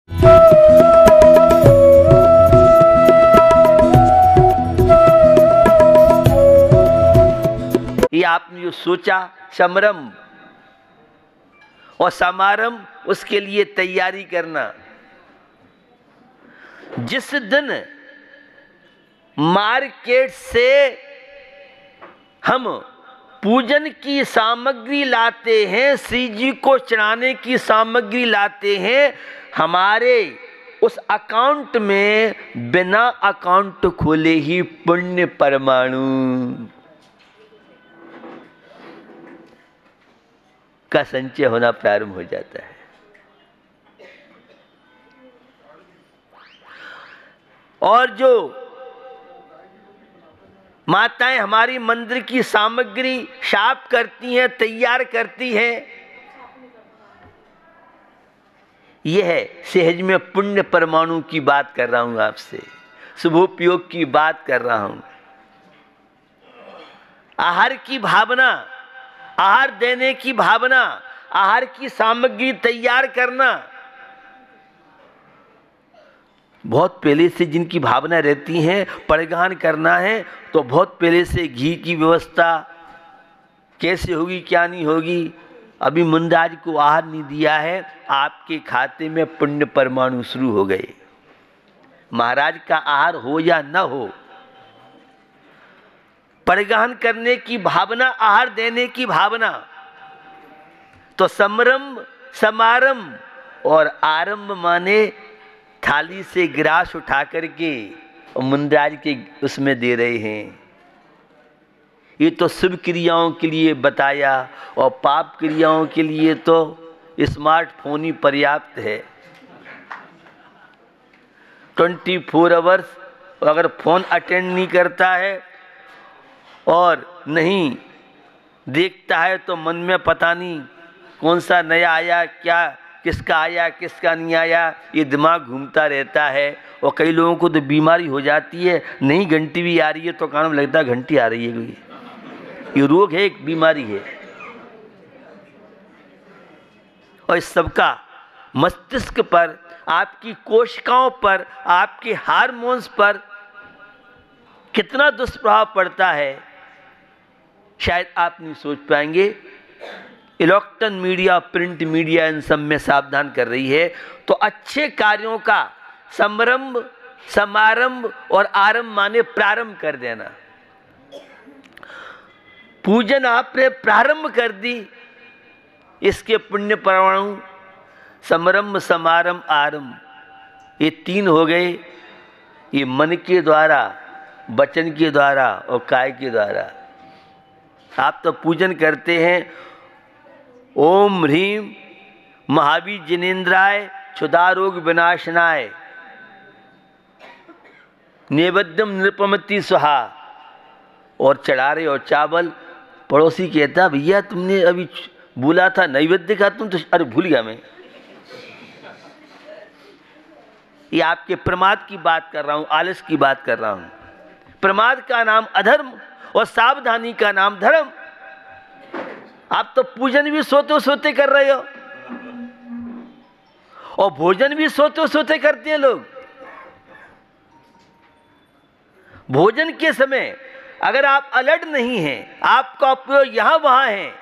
ये आपने जो सोचा समारंभ और समारंभ, उसके लिए तैयारी करना। जिस दिन मार्केट से हम पूजन की सामग्री लाते हैं, श्री जी को चढ़ाने की सामग्री लाते हैं, हमारे उस अकाउंट में बिना अकाउंट खोले ही पुण्य परमाणु का संचय होना प्रारंभ हो जाता है। और जो माताएं हमारी मंदिर की सामग्री साफ करती हैं, तैयार करती हैं, यह है सहज में पुण्य परमाणु की बात कर रहा हूं आपसे, शुभोपयोग की बात कर रहा हूं। आहार की भावना, आहार देने की भावना, आहार की सामग्री तैयार करना, बहुत पहले से जिनकी भावना रहती है परिग्रहण करना है, तो बहुत पहले से घी की व्यवस्था कैसे होगी क्या नहीं होगी। अभी मुंडाज को आहार नहीं दिया है, आपके खाते में पुण्य परमाणु शुरू हो गए। महाराज का आहार हो या न हो, परिग्रहण करने की भावना, आहार देने की भावना, तो समारंभ, समारंभ और आरंभ माने थाली से गिलास उठा करके और मुंडाज के उसमें दे रहे हैं। ये तो शुभ क्रियाओं के लिए बताया, और पाप क्रियाओं के लिए तो स्मार्टफोन ही पर्याप्त है। 24 आवर्स अगर फोन अटेंड नहीं करता है और नहीं देखता है तो मन में पता नहीं कौन सा नया आया, क्या किसका आया किसका नहीं आया, ये दिमाग घूमता रहता है। और कई लोगों को तो बीमारी हो जाती है, नहीं घंटी भी आ रही है तो कान में लगता है घंटी आ रही है कोई, ये रोग है, एक बीमारी है। और इस सबका मस्तिष्क पर, आपकी कोशिकाओं पर, आपके हार्मोन्स पर कितना दुष्प्रभाव पड़ता है शायद आप नहीं सोच पाएंगे। इलेक्ट्रॉन मीडिया, प्रिंट मीडिया इन सब में सावधान कर रही है। तो अच्छे कार्यों का समारंभ, समारंभ और आरंभ माने प्रारंभ कर देना। पूजन आपने प्रारंभ कर दी, इसके पुण्य परमाणु समारंभ, समारंभ, आरंभ, ये 3 हो गए। ये मन के द्वारा, वचन के द्वारा और काय के द्वारा। आप तो पूजन करते हैं ओम ह्रीम महावीर जिनेन्द्राय क्षुधा रोग विनाशनाय नैवेद्यम नृपमति स्वाहा, और चढ़ा रहे और चावल। पड़ोसी कहता भैया तुमने अभी बोला था नैवेद्य का, तुम तो अरे भूल गया मैं। ये आपके प्रमाद की बात कर रहा हूं, आलस की बात कर रहा हूं। प्रमाद का नाम अधर्म और सावधानी का नाम धर्म। आप तो पूजन भी सोते सोते कर रहे हो और भोजन भी सोते सोते करते हैं लोग। भोजन के समय अगर आप अलर्ट नहीं हैं, आपका उपयोग यहां वहां है,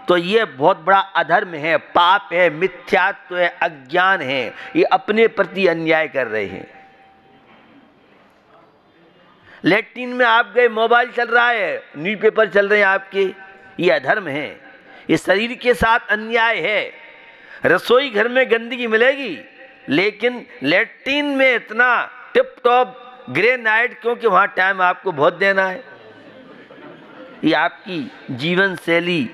तो यह बहुत बड़ा अधर्म है, पाप है, मिथ्यात्व है, अज्ञान है। ये अपने प्रति अन्याय कर रहे हैं। लैट्रिन में आप गए, मोबाइल चल रहा है, न्यूज़पेपर चल रहे हैं आपके, ये अधर्म है, ये शरीर के साथ अन्याय है। रसोई घर में गंदगी मिलेगी, लेकिन लैट्रिन में इतना टिप टॉप ग्रेनाइट, क्योंकि वहाँ टाइम आपको बहुत देना है। ये आपकी जीवन शैली।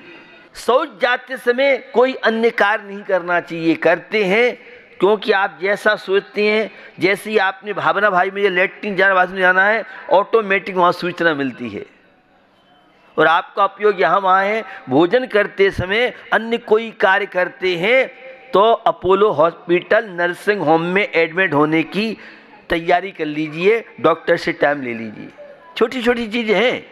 शौच जाते समय कोई अन्य कार्य नहीं करना चाहिए, करते हैं क्योंकि आप जैसा सोचते हैं, जैसे ही आपने भावना भाई मुझे लैट्रिन जाना, बाथरूम जाना है, ऑटोमेटिक वहाँ सूचना मिलती है और आपका उपयोग यहाँ वहाँ है। भोजन करते समय अन्य कोई कार्य करते हैं तो अपोलो हॉस्पिटल, नर्सिंग होम में एडमिट होने की तैयारी कर लीजिए, डॉक्टर से टाइम ले लीजिए। छोटी छोटी चीज़ें हैं,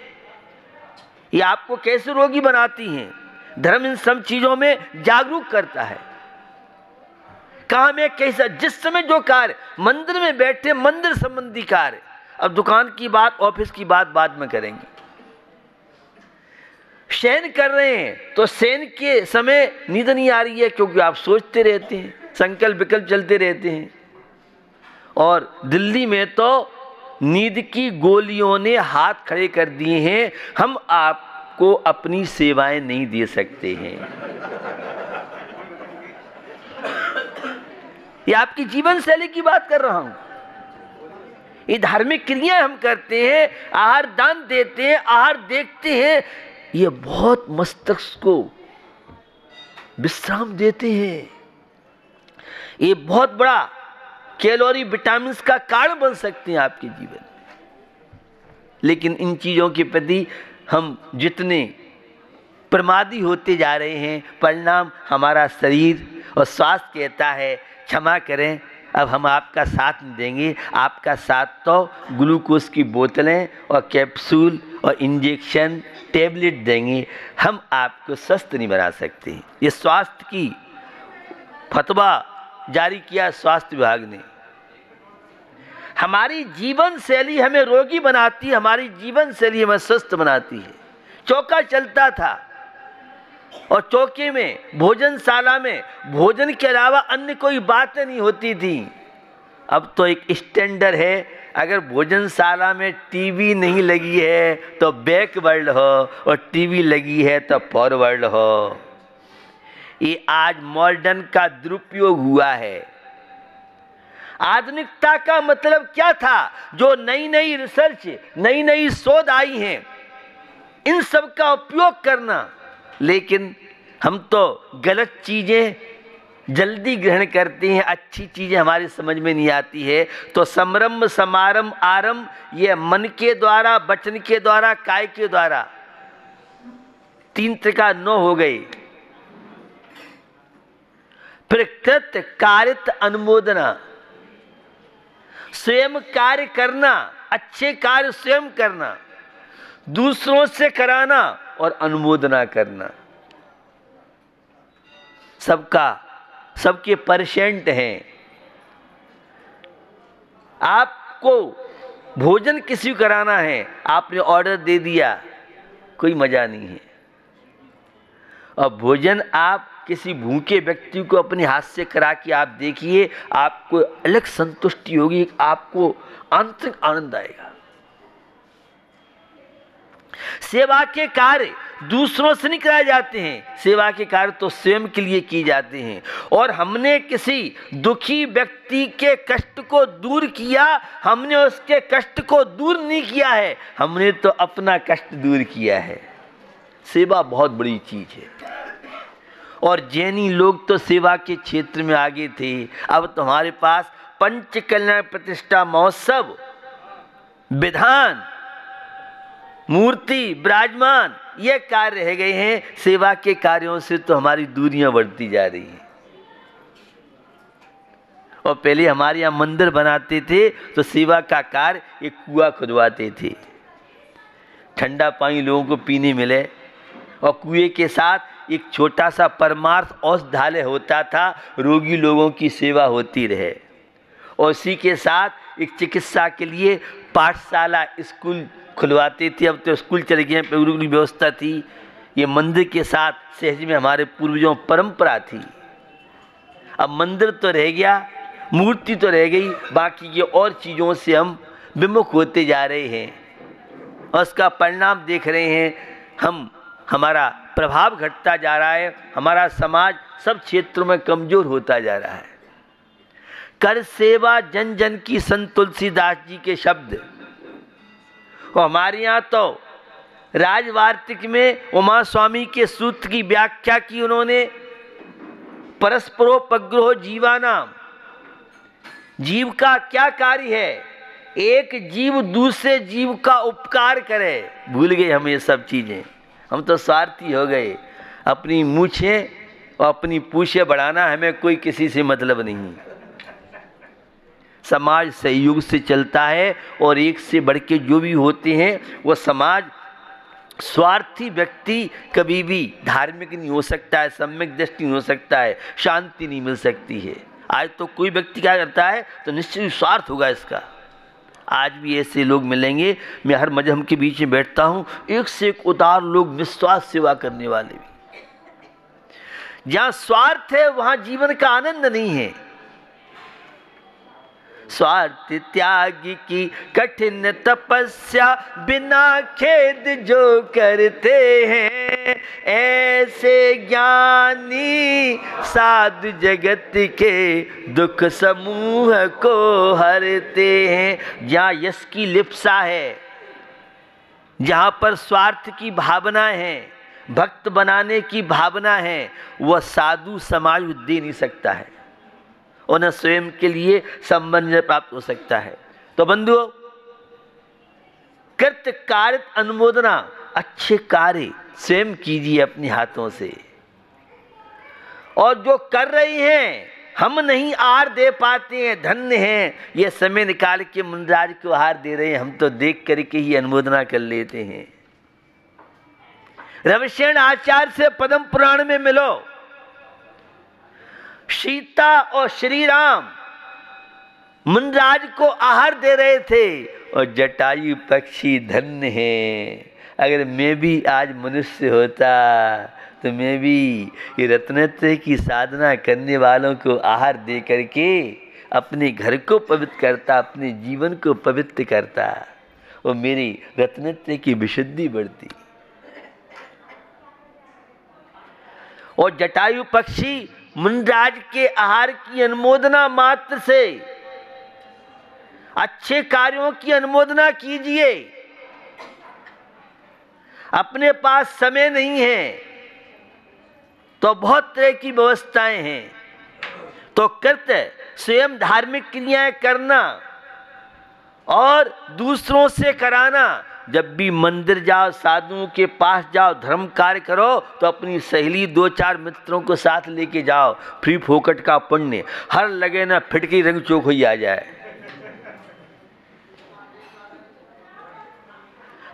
ये आपको कैसे रोगी बनाती हैं। धर्म इन सब चीज़ों में जागरूक करता है। काम है कैसा, जिस समय जो कार्य, मंदिर में बैठे मंदिर संबंधी कार्य, अब दुकान की बात, ऑफिस की बात बाद में करेंगे। शयन कर रहे हैं तो शयन के समय नींद नहीं आ रही है, क्योंकि आप सोचते रहते हैं, संकल्प विकल्प चलते रहते हैं। और दिल्ली में तो नींद की गोलियों ने हाथ खड़े कर दिए हैं, हम आपको अपनी सेवाएं नहीं दे सकते हैं। ये आपकी जीवन शैली की बात कर रहा हूं। ये धार्मिक क्रियाएं हम करते हैं, आहार दान देते हैं, आहार देखते हैं, ये बहुत मस्तिष्क को विश्राम देते हैं। ये बहुत बड़ा कैलोरी विटामिन का कारण बन सकते हैं आपके जीवन में। लेकिन इन चीज़ों के प्रति हम जितने प्रमादी होते जा रहे हैं, परिणाम हमारा शरीर और स्वास्थ्य कहता है क्षमा करें, अब हम आपका साथ नहीं देंगे। आपका साथ तो ग्लूकोज की बोतलें और कैप्सूल और इंजेक्शन टैबलेट देंगे, हम आपको स्वस्थ नहीं बना सकते। ये स्वास्थ्य की फतवा जारी किया स्वास्थ्य विभाग ने। हमारी जीवन शैली हमें रोगी बनाती है, हमारी जीवन शैली हमें स्वस्थ बनाती है। चौका चलता था और चौके में, भोजनशाला में भोजन के अलावा अन्य कोई बातें नहीं होती थी। अब तो एक स्टैंडर्ड है, अगर भोजनशाला में टीवी नहीं लगी है तो बैकवर्ड हो, और टीवी लगी है तो फॉरवर्ड हो। ये आज मॉडर्न का दुरुपयोग हुआ है। आधुनिकता का मतलब क्या था? जो नई नई रिसर्च, नई नई शोध आई हैं, इन सब का उपयोग करना। लेकिन हम तो गलत चीजें जल्दी ग्रहण करते हैं, अच्छी चीजें हमारी समझ में नहीं आती है। तो समरंभ समारंभ आरंभ, ये मन के द्वारा, वचन के द्वारा, काय के द्वारा, तीन त्रिका 9 हो गई। फिर कृत कारित अनुमोदना, स्वयं कार्य करना, अच्छे कार्य स्वयं करना, दूसरों से कराना और अनुमोदना करना। सबके परसेंट हैं। आपको भोजन किसी को कराना है, आपने ऑर्डर दे दिया, कोई मजा नहीं है। और भोजन आप किसी भूखे व्यक्ति को अपने हाथ से करा के आप देखिए, आपको अलग संतुष्टि होगी, आपको आंतरिक आनंद आएगा। सेवा के कार्य दूसरों से नहीं कराए जाते हैं, सेवा के कार्य तो स्वयं के लिए किए जाते हैं। और हमने किसी दुखी व्यक्ति के कष्ट को दूर किया, हमने उसके कष्ट को दूर नहीं किया है, हमने तो अपना कष्ट दूर किया है। सेवा बहुत बड़ी चीज है। और जैनी लोग तो सेवा के क्षेत्र में आगे थे। अब तो हमारे पास पंच कल्याण प्रतिष्ठा महोत्सव, विधान, मूर्ति, विराजमान, ये कार्य रह गए हैं। सेवा के कार्यों से तो हमारी दूरियां बढ़ती जा रही हैं। और पहले हमारे यहाँ मंदिर बनाते थे तो सेवा का कार्य एक कुआं खुदवाते थे, ठंडा पानी लोगों को पीने मिले, और कुएं के साथ एक छोटा सा परमार्थ औषधालय होता था, रोगी लोगों की सेवा होती रहे। और उसी के साथ एक चिकित्सा के लिए पाठशाला, स्कूल खुलवाते थे। अब तो स्कूल चले गए, पूरी व्यवस्था थी। ये मंदिर के साथ सहज में हमारे पूर्वजों परंपरा थी। अब मंदिर तो रह गया, मूर्ति तो रह गई, बाकी ये और चीज़ों से हम विमुख होते जा रहे हैं। और उसका परिणाम देख रहे हैं, हमारा प्रभाव घटता जा रहा है, हमारा समाज सब क्षेत्रों में कमजोर होता जा रहा है। कर सेवा जन जन की, संत तुलसीदास जी के शब्द। और हमारे यहाँ तो राजवार्तिक में उमा स्वामी के सूत्र की व्याख्या की उन्होंने, परस्परोपग्रहो जीवानाम। जीव का क्या कार्य है? एक जीव दूसरे जीव का उपकार करे। भूल गए हम ये सब चीजें, हम तो स्वार्थी हो गए। अपनी मूछें और अपनी पूछें बढ़ाना, हमें कोई किसी से मतलब नहीं। समाज सहयोग से चलता है, और एक से बढ़ के जो भी होते हैं वो समाज। स्वार्थी व्यक्ति कभी भी धार्मिक नहीं हो सकता है, सम्यक दृष्टि नहीं हो सकता है, शांति नहीं मिल सकती है। आज तो कोई व्यक्ति क्या करता है तो निश्चित स्वार्थ होगा इसका। आज भी ऐसे लोग मिलेंगे, मैं हर मजहब के बीच में बैठता हूँ, एक से एक उदार लोग, विश्वास सेवा करने वाले भी। जहाँ स्वार्थ है वहाँ जीवन का आनंद नहीं है। स्वार्थ त्याग की कठिन तपस्या बिना खेद जो करते हैं, ऐसे ज्ञानी साधु जगत के दुख समूह को हरते हैं। जहाँ यश की लिप्सा है, जहाँ पर स्वार्थ की भावना है, भक्त बनाने की भावना है, वह साधु समाज दे नहीं सकता है और न स्वयं के लिए संबंध प्राप्त हो सकता है। तो बंधुओं, कृत कार्य अनुमोदना, अच्छे कार्य स्वयं कीजिए अपने हाथों से। और जो कर रही हैं, हम नहीं आहार दे पाते हैं, धन्य हैं ये समय निकाल के मुनिराज को आहार दे रहे हैं, हम तो देख करके ही अनुमोदना कर लेते हैं। रविशरण आचार्य से पद्म पुराण में मिलो। सीता और श्री राम मुनिराज को आहार दे रहे थे और जटायु पक्षी धन्य है। अगर मैं भी आज मनुष्य होता तो मैं भी ये रत्नत्रय की साधना करने वालों को आहार दे करके अपने घर को पवित्र करता, अपने जीवन को पवित्र करता और मेरी रत्नत्रय की विशुद्धि बढ़ती। और जटायु पक्षी मुनिराज के आहार की अनुमोदना मात्र से, अच्छे कार्यों की अनुमोदना कीजिए। अपने पास समय नहीं है तो बहुत तरह की व्यवस्थाएं हैं, तो कृत्य स्वयं धार्मिक क्रियाएं करना और दूसरों से कराना। जब भी मंदिर जाओ, साधुओं के पास जाओ, धर्म कार्य करो तो अपनी सहेली 2-4 मित्रों को साथ लेके जाओ। फ्री फोकट का पुण्य, हर लगे ना फिटकी रंग चोख ही आ जाए।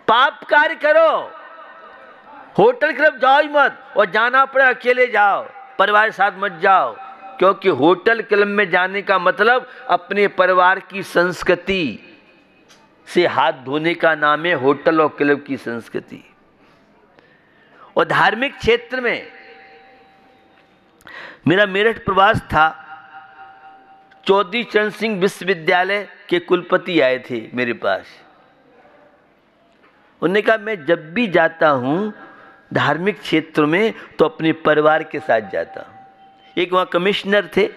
पाप कार्य करो, होटल क्लब जाओ ही मत, और जाना पड़े अकेले जाओ, परिवार के साथ मत जाओ, क्योंकि होटल क्लब में जाने का मतलब अपने परिवार की संस्कृति से हाथ धोने का नाम है होटल और क्लब की संस्कृति। और धार्मिक क्षेत्र में मेरा मेरठ प्रवास था। चौधरी चरण सिंह विश्वविद्यालय के कुलपति आए थे मेरे पास। उन्होंने कहा मैं जब भी जाता हूं धार्मिक क्षेत्र में तो अपने परिवार के साथ जाता हूं। एक वहां कमिश्नर थे,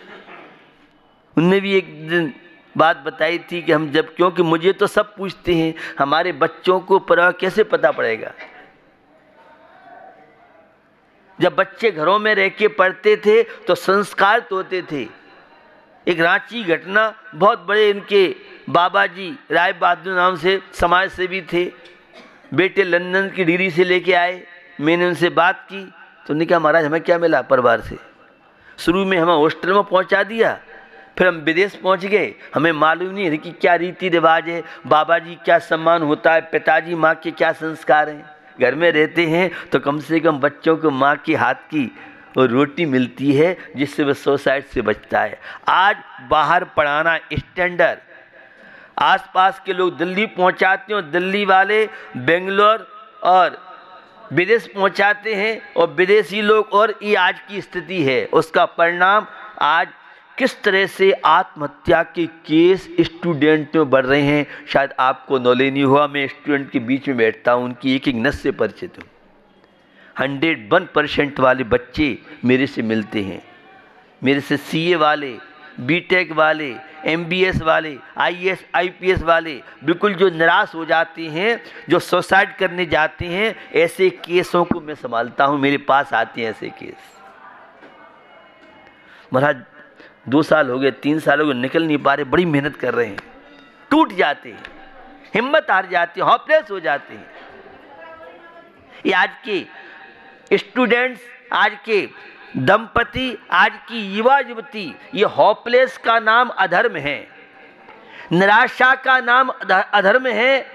उनने भी एक दिन बात बताई थी कि हम जब, क्योंकि मुझे तो सब पूछते हैं, हमारे बच्चों को परिवार कैसे पता पड़ेगा। जब बच्चे घरों में रह के पढ़ते थे तो संस्कार तो होते थे। एक रांची घटना, बहुत बड़े इनके बाबा जी राय बहादुर नाम से समाज सेवी थे, बेटे लंदन की डिग्री से लेके आए। मैंने उनसे बात की तो उन्होंने कहा महाराज हमें क्या मिला परिवार से। शुरू में हमें हॉस्टल में पहुंचा दिया, फिर हम विदेश पहुंच गए, हमें मालूम नहीं है कि क्या रीति रिवाज है, बाबा जी क्या सम्मान होता है, पिताजी माँ के क्या संस्कार हैं। घर में रहते हैं तो कम से कम बच्चों को माँ के हाथ की वो रोटी मिलती है जिससे वह सुसाइड से बचता है। आज बाहर पढ़ाना स्टैंडर्ड, आसपास के लोग दिल्ली पहुंचाते हैं और दिल्ली वाले बेंगलोर और विदेश पहुंचाते हैं और विदेशी लोग, और ये आज की स्थिति है। उसका परिणाम आज किस तरह से आत्महत्या के केस स्टूडेंट में बढ़ रहे हैं, शायद आपको नॉलेज नहीं हुआ। मैं स्टूडेंट के बीच में बैठता हूँ, उनकी एक एक नस से परिचित हूँ। 101% वाले बच्चे मेरे से मिलते हैं, मेरे से सीए वाले, बीटेक वाले, एमबीएस वाले, आईएएस आईपीएस वाले बिल्कुल जो निराश हो जाते हैं, जो सुसाइड करने जाते हैं, ऐसे केसों को मैं संभालता हूँ। मेरे पास आते हैं ऐसे केस। महाराज 2 साल हो गए, 3 साल हो गए, निकल नहीं पा रहे, बड़ी मेहनत कर रहे हैं, टूट जाते हैं, हिम्मत हार जाती है, होपलेस हो जाते हैं। ये आज के स्टूडेंट्स, आज के दंपति, आज की युवा युवती, ये होपलेस का नाम अधर्म है, निराशा का नाम अधर्म है,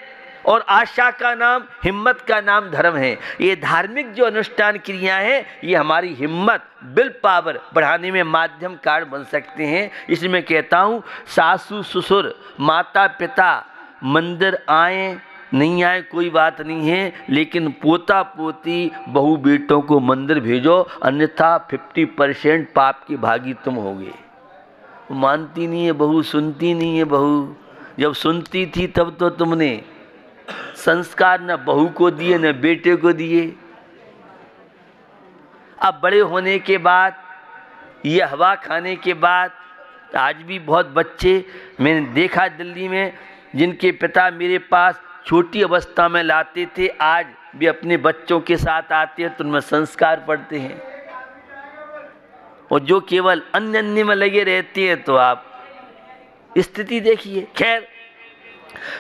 और आशा का नाम, हिम्मत का नाम धर्म है। ये धार्मिक जो अनुष्ठान क्रिया है ये हमारी हिम्मत, विल पावर बढ़ाने में माध्यम कारण बन सकते हैं। इसलिए मैं कहता हूँ सासू ससुर माता पिता मंदिर आए नहीं आए कोई बात नहीं है, लेकिन पोता पोती बहू बेटों को मंदिर भेजो, अन्यथा 50% पाप के भागी तुम होगे। मानती नहीं है बहू, सुनती नहीं है बहू। जब सुनती थी तब तो तुमने संस्कार न बहू को दिए न बेटे को दिए। अब बड़े होने के बाद, ये हवा खाने के बाद, आज भी बहुत बच्चे मैंने देखा दिल्ली में जिनके पिता मेरे पास छोटी अवस्था में लाते थे, आज भी अपने बच्चों के साथ आते हैं तो उनमें संस्कार पढ़ते हैं। और जो केवल अन्य में लगे रहते हैं तो आप स्थिति देखिए। खैर,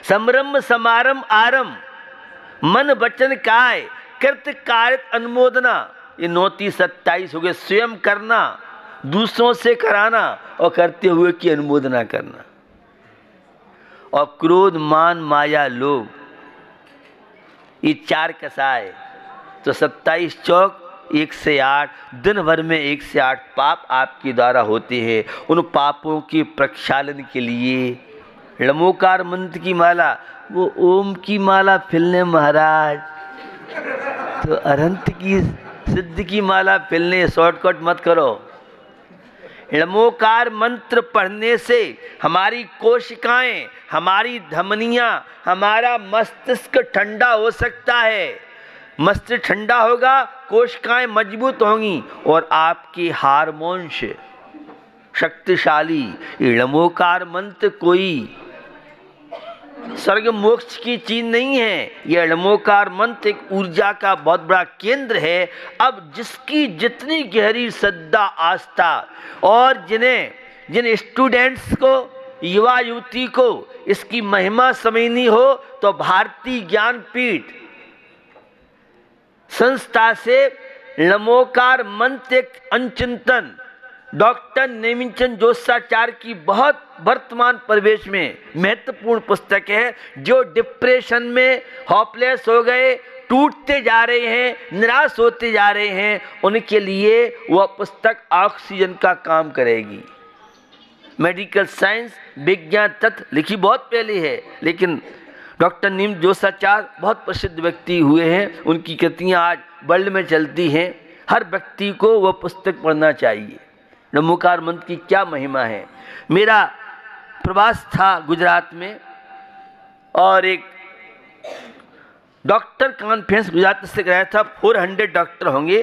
संभ्रम समारंभ आरंभ मन वचन काय कृत कार्य अनुमोदना, ये 29-27 हो गए। स्वयं करना, दूसरों से कराना और करते हुए की अनुमोदना करना। और क्रोध मान माया लोभ, ये 4 कसाय तो 27 चौक 1 से 8, दिन भर में 1 से 8 पाप आपके द्वारा होते हैं। उन पापों के प्रक्षालन के लिए लमोकार मंत्र की माला, वो ओम की माला फिलने महाराज, तो अरंत की सिद्ध की माला फिलने, शॉर्टकट मत करो। लमोकार मंत्र पढ़ने से हमारी कोशिकाएं, हमारी धमनियां, हमारा मस्तिष्क ठंडा हो सकता है। मस्तिष्क ठंडा होगा, कोशिकाएं मजबूत होंगी और आपके हार्मोन्स शक्तिशाली। लमोकार मंत्र कोई स्वर्ग मोक्ष की चीज नहीं है, यह लमोकार मंत्र एक ऊर्जा का बहुत बड़ा केंद्र है। अब जिसकी जितनी गहरी श्रद्धा आस्था, और जिन स्टूडेंट्स को, युवा युवती को इसकी महिमा समझनी हो तो भारतीय ज्ञानपीठ संस्था से लमोकार मंत्र एक अनचिंतन डॉक्टर नेमिचंद जोशाचार्य की बहुत वर्तमान परिवेश में महत्वपूर्ण पुस्तक है। जो डिप्रेशन में होपलेस हो गए, टूटते जा रहे हैं, निराश होते जा रहे हैं, उनके लिए वह पुस्तक ऑक्सीजन का काम करेगी। मेडिकल साइंस विज्ञान तत्व लिखी बहुत पहले है, लेकिन डॉक्टर नीम जोशाचार्य बहुत प्रसिद्ध व्यक्ति हुए हैं। उनकी कृतियाँ आज वर्ल्ड में चलती हैं। हर व्यक्ति को वह पुस्तक पढ़ना चाहिए। लमोकार मंत्र की क्या महिमा है। मेरा प्रवास था गुजरात में और एक डॉक्टर कॉन्फ्रेंस गुजरात से कराया था। 400 डॉक्टर होंगे।